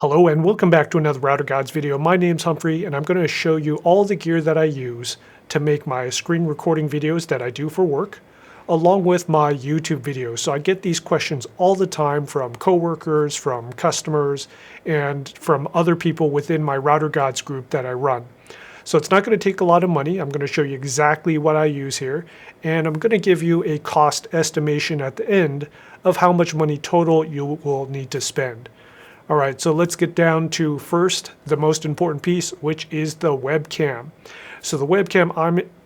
Hello and welcome back to another Router Guides video. My name's Humphrey and I'm going to show you all the gear that I use to make my screen recording videos that I do for work, along with my YouTube videos. So I get these questions all the time from coworkers, from customers, and from other people within my Router Guides group that I run. So it's not going to take a lot of money. I'm going to show you exactly what I use here, and I'm going to give you a cost estimation at the end of how much money total you will need to spend. All right, so let's get down to first the most important piece, which is the webcam. So the webcam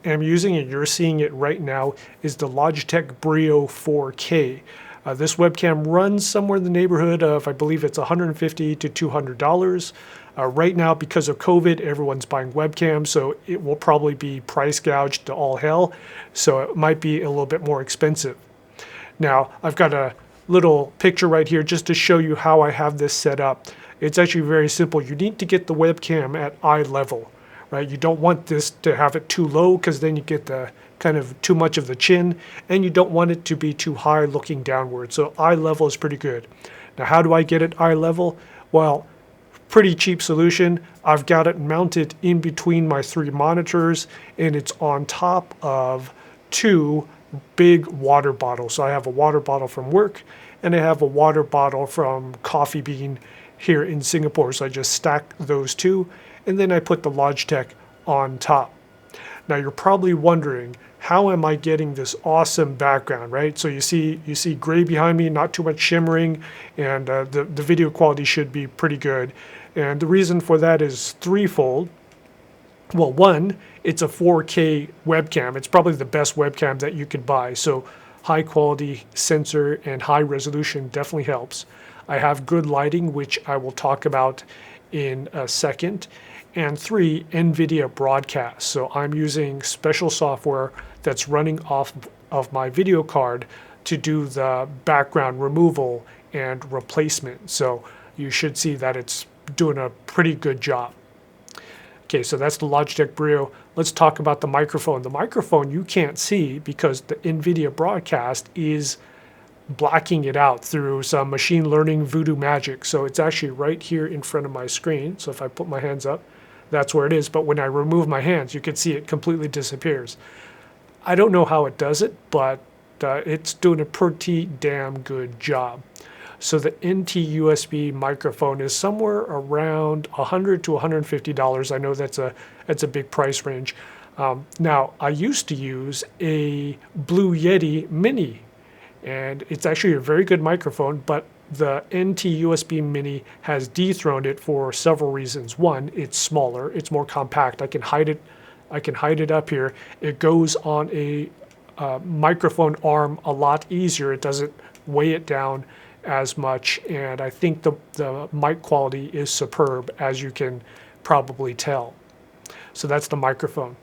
I'm using, and you're seeing it right now, is the Logitech Brio 4K. This webcam runs somewhere in the neighborhood of, I believe it's $150 to $200. Right now, because of COVID, everyone's buying webcams, so it will probably be price gouged to all hell. So it might be a little bit more expensive. Now, I've got a little picture right here just to show you how I have this set up. It's actually very simple. You need to get the webcam at eye level, right? You don't want this to have it too low because then you get the kind of too much of the chin, and you don't want it to be too high looking downward. So eye level is pretty good. Now, how do I get it eye level? Well, pretty cheap solution. I've got it mounted in between my 3 monitors, and it's on top of 2 big water bottles. So I have a water bottle from work and I have a water bottle from Coffee Bean here in Singapore. So I just stack those two and then I put the Logitech on top. Now you're probably wondering, how am I getting this awesome background, right? So you see gray behind me, not too much shimmering, and the video quality should be pretty good. And the reason for that is threefold. Well, one, it's a 4K webcam. It's probably the best webcam that you could buy. So high quality sensor and high resolution definitely helps. I have good lighting, which I will talk about in a second. And 3, NVIDIA broadcast. So I'm using special software that's running off of my video card to do the background removal and replacement. So you should see that it's doing a pretty good job. Okay, so that's the Logitech Brio. Let's talk about the microphone. The microphone you can't see because the NVIDIA broadcast is blacking it out through some machine learning voodoo magic. So it's actually right here in front of my screen. So if I put my hands up, that's where it is. But when I remove my hands, you can see it completely disappears. I don't know how it does it, but it's doing a pretty damn good job. So the NT-USB microphone is somewhere around $100 to $150. I know that's a big price range. Now, I used to use a Blue Yeti Mini, and it's actually a very good microphone, but the NT-USB Mini has dethroned it for several reasons. One, it's smaller, it's more compact. I can hide it up here. It goes on a microphone arm a lot easier. It doesn't weigh it down as much, and I think the mic quality is superb, as you can probably tell. So that's the microphone.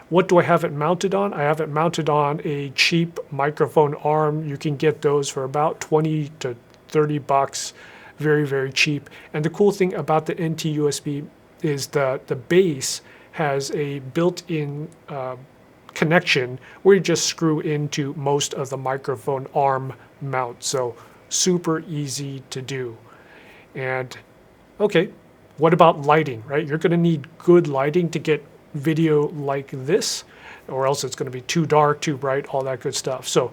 What do I have it mounted on? I have it mounted on a cheap microphone arm. You can get those for about 20 to 30 bucks, very, very cheap. And the cool thing about the NT-USB is the base has a built-in connection where you just screw into most of the microphone arm mount. So super easy to do. And okay, what about lighting, right? You're going to need good lighting to get video like this, or else it's going to be too dark, too bright, all that good stuff. So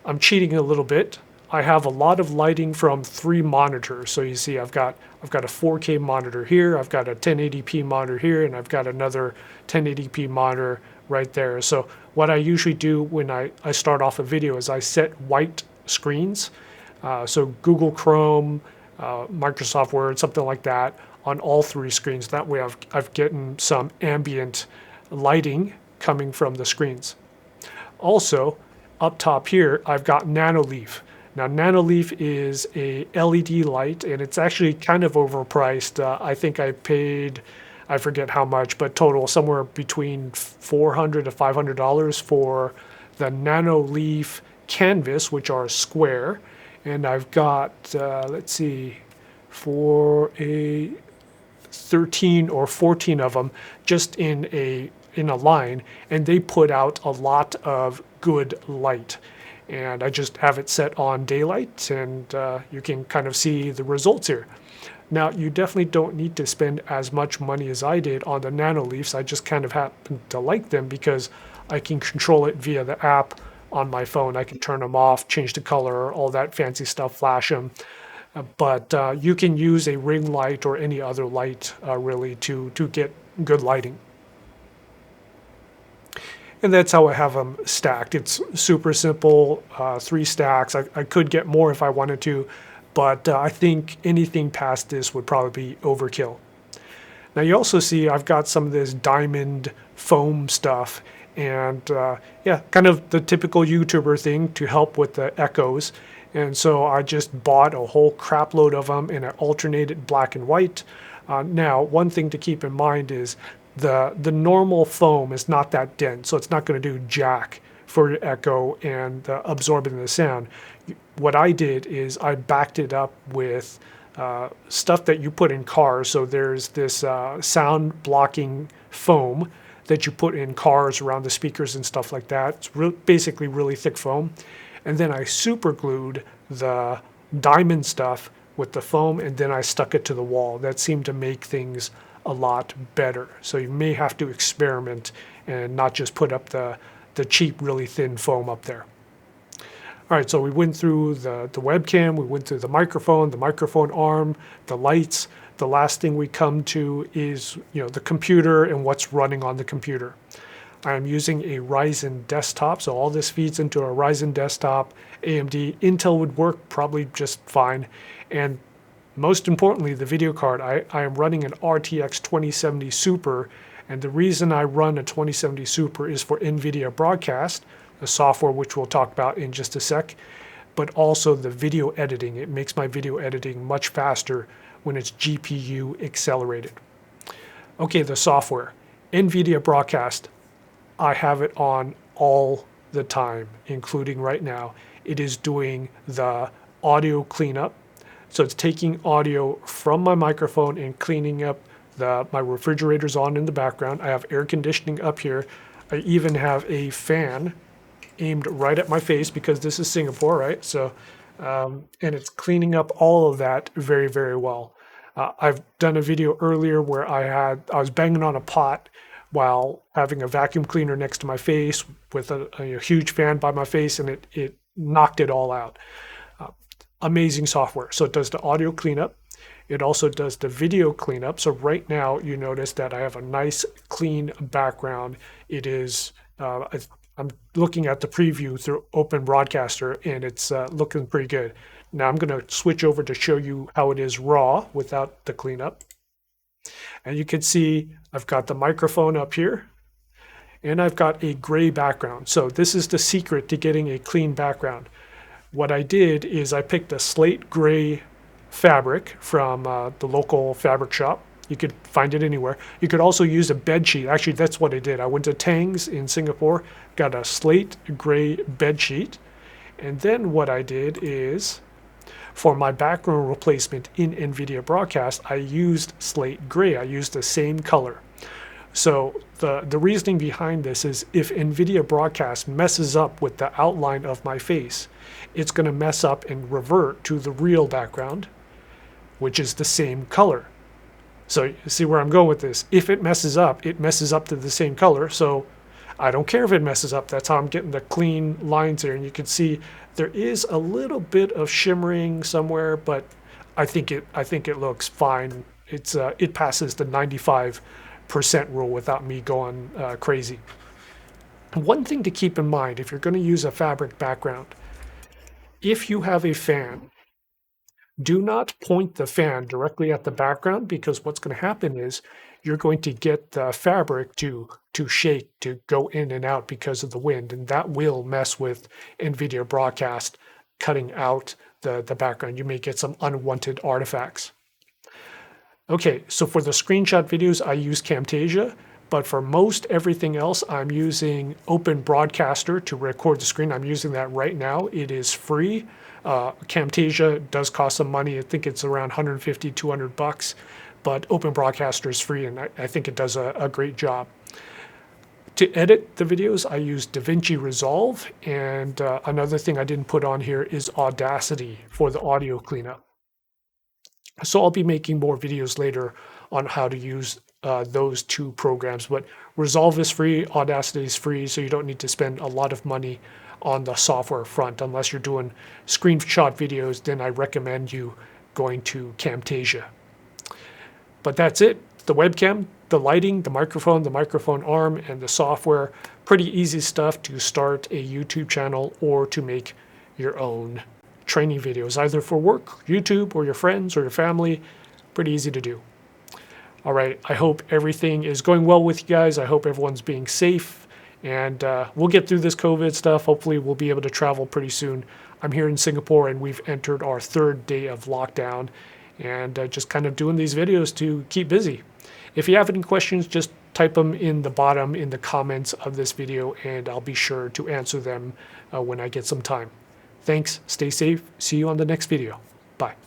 I'm cheating a little bit. I have a lot of lighting from 3 monitors. So you see I've got a 4K monitor here, I've got a 1080p monitor here, and I've got another 1080p monitor right there. So what I usually do when I start off a video is I set white screens, so Google Chrome, Microsoft Word, something like that, on all 3 screens. That way I've gotten some ambient lighting coming from the screens. Also, up top here, I've got Nanoleaf. Now, Nanoleaf is a LED light, and it's actually kind of overpriced. I think I paid, I forget how much, but total somewhere between $400 to $500 for the Nanoleaf canvas, which are square, and I've got let's see, for a 13 or 14 of them just in a line, and they put out a lot of good light. And I just have it set on daylight, and you can kind of see the results here. Now, you definitely don't need to spend as much money as I did on the Nano Leafs. I just kind of happen to like them because I can control it via the app on my phone. I can turn them off, change the color, all that fancy stuff, flash them. But you can use a ring light or any other light really to get good lighting. And that's how I have them stacked. It's super simple, 3 stacks. I could get more if I wanted to, but I think anything past this would probably be overkill. Now you also see I've got some of this diamond foam stuff, and yeah, kind of the typical YouTuber thing to help with the echoes. And so I just bought a whole crap load of them, and I alternated black and white. Now, one thing to keep in mind is the normal foam is not that dense, so it's not going to do jack for echo and absorbing the sound. What I did is I backed it up with stuff that you put in cars. So there's this sound blocking foam that you put in cars around the speakers and stuff like that. It's basically really thick foam. And then I super glued the diamond stuff with the foam, and then I stuck it to the wall. That seemed to make things a lot better. So you may have to experiment and not just put up the cheap, really thin foam up there. All right, so we went through the webcam, we went through the microphone arm, the lights. The last thing we come to is the computer and what's running on the computer. I'm using a Ryzen desktop, so all this feeds into a Ryzen desktop. AMD, Intel would work probably just fine. And most importantly, the video card, I am running an RTX 2070 Super, and the reason I run a 2070 Super is for NVIDIA Broadcast, the software which we'll talk about in just a sec, but also the video editing. It makes my video editing much faster when it's GPU accelerated. Okay, the software. NVIDIA Broadcast, I have it on all the time, including right now. It is doing the audio cleanup. So it's taking audio from my microphone and cleaning up my refrigerator's on in the background. I have air conditioning up here. I even have a fan aimed right at my face because this is Singapore, right? So, and it's cleaning up all of that very, very well. I've done a video earlier where I was banging on a pot while having a vacuum cleaner next to my face with a huge fan by my face, and it knocked it all out. Amazing software. So it does the audio cleanup. It also does the video cleanup. So right now you notice that I have a nice clean background. It is, I'm looking at the preview through Open Broadcaster, and it's looking pretty good. Now I'm going to switch over to show you how it is raw without the cleanup. And you can see I've got the microphone up here, and I've got a gray background. So this is the secret to getting a clean background. What I did is I picked a slate gray fabric from the local fabric shop. You could find it anywhere. You could also use a bed sheet. Actually, that's what I did. I went to Tang's in Singapore, got a slate gray bed sheet. And then what I did is, for my background replacement in NVIDIA Broadcast, I used slate gray. I used the same color. So the reasoning behind this is if NVIDIA Broadcast messes up with the outline of my face, it's going to mess up and revert to the real background, which is the same color. So you see where I'm going with this. If it messes up to the same color. So I don't care if it messes up. That's how I'm getting the clean lines here. And you can see there is a little bit of shimmering somewhere, but I think it looks fine. It passes the 95% rule without me going crazy. One thing to keep in mind if you're going to use a fabric background, if you have a fan, do not point the fan directly at the background, because what's going to happen is you're going to get the fabric to shake, to go in and out because of the wind, and that will mess with NVIDIA Broadcast cutting out the background. You may get some unwanted artifacts. Okay, so for the screenshot videos, I use Camtasia, but for most everything else, I'm using Open Broadcaster to record the screen. I'm using that right now. It is free. Camtasia does cost some money. I think it's around 150, 200 bucks, but Open Broadcaster is free, and I think it does a great job. To edit the videos, I use DaVinci Resolve, and another thing I didn't put on here is Audacity for the audio cleanup. So I'll be making more videos later on how to use those two programs. But Resolve is free, Audacity is free, so you don't need to spend a lot of money on the software front. Unless you're doing screenshot videos, then I recommend you going to Camtasia. But that's it. The webcam, the lighting, the microphone arm, and the software. Pretty easy stuff to start a YouTube channel or to make your own training videos, either for work, YouTube, or your friends or your family. Pretty easy to do. All right, I hope everything is going well with you guys. I hope everyone's being safe, and we'll get through this COVID stuff. Hopefully we'll be able to travel pretty soon. I'm here in Singapore, and we've entered our 3rd day of lockdown, and just kind of doing these videos to keep busy. If you have any questions, just type them in the bottom in the comments of this video, and I'll be sure to answer them when I get some time. Thanks, stay safe, see you on the next video. Bye.